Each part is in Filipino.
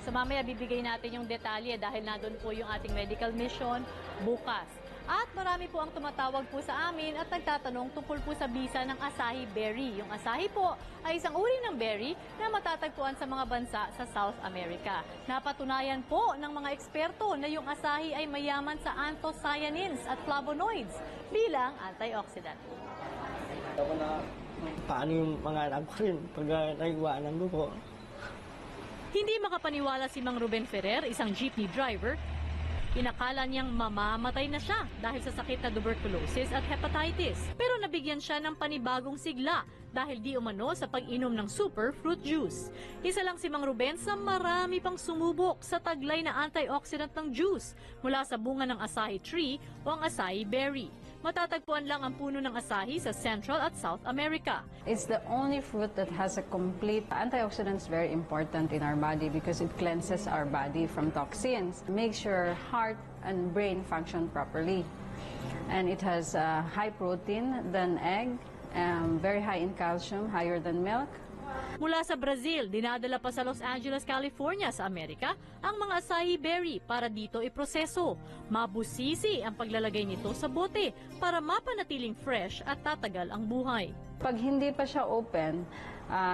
So mamaya bibigay natin yung detalye dahil nandun po yung ating medical mission bukas. At marami po ang tumatawag po sa amin at nagtatanong tungkol po sa bisa ng Asahi Berry. Yung Asahi po ay isang uri ng berry na matatagpuan sa mga bansa sa South America. Napatunayan po ng mga eksperto na yung Asahi ay mayaman sa anthocyanins at flavonoids bilang antioxidant. Paano yung mga anak ko rin pag naiwanan ko po? Hindi makapaniwala si Mang Ruben Ferrer, isang jeepney driver. Inakala niyang mamamatay na siya dahil sa sakit na tuberculosis at hepatitis. Pero nabigyan siya ng panibagong sigla dahil di umano sa pag-inom ng super fruit juice. Isa lang si Mang Ruben sa marami pang sumubok sa taglay na antioxidant ng juice mula sa bunga ng Asahi tree o ang Asahi berry. Matatagpuan lang ang puno ng Asahi sa Central at South America. It's the only fruit that has a complete antioxidants, very important in our body because it cleanses our body from toxins, makes your heart and brain function properly. And it has high protein than egg, very high in calcium, higher than milk. Mula sa Brazil, dinadala pa sa Los Angeles, California sa Amerika ang mga Asahi berry para dito iproseso. Mabusisi ang paglalagay nito sa bote para mapanatiling fresh at tatagal ang buhay. Pag hindi pa siya open,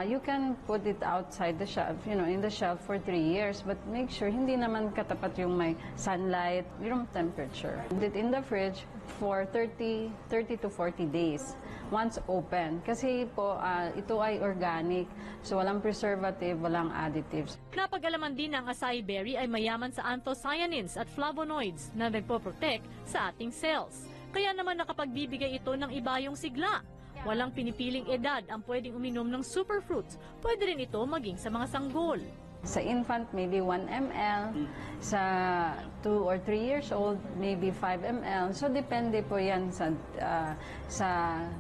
you can put it outside the shelf, in the shelf for 3 years. But make sure hindi naman katapat yung may sunlight, room temperature. Put it in the fridge for 30 to 40 days once open. Kasi po, ito ay organic, so walang preservative, walang additives. Napag-alaman din na ang Asahi berry ay mayaman sa anthocyanins at flavonoids na nagpo-protect sa ating cells. Kaya naman nakapagbibigay ito ng ibayong sigla. Walang pinipiling edad ang pwedeng uminom ng superfruits. Pwede rin ito maging sa mga sanggol. Sa infant, maybe 1 ml. Sa 2 or 3 years old, maybe 5 ml. So, depende po yan sa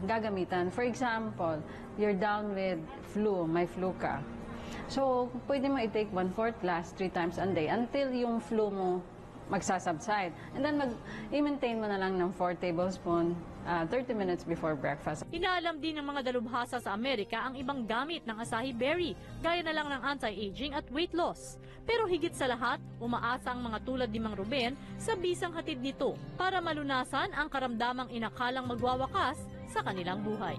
gagamitan. For example, you're down with flu, may flu ka. So, pwede mo i-take 1/4 glass 3 times a day until yung flu mo magsasubside. And then, i-maintain mo na lang ng 4 tablespoons 30 minutes before breakfast. Inaalam din ng mga dalubhasa sa Amerika ang ibang gamit ng Asahi berry, gaya na lang ng anti-aging at weight loss. Pero higit sa lahat, umaasa ang mga tulad ni Mang Ruben sa bisang hatid nito para malunasan ang karamdamang inakalang magwawakas sa kanilang buhay.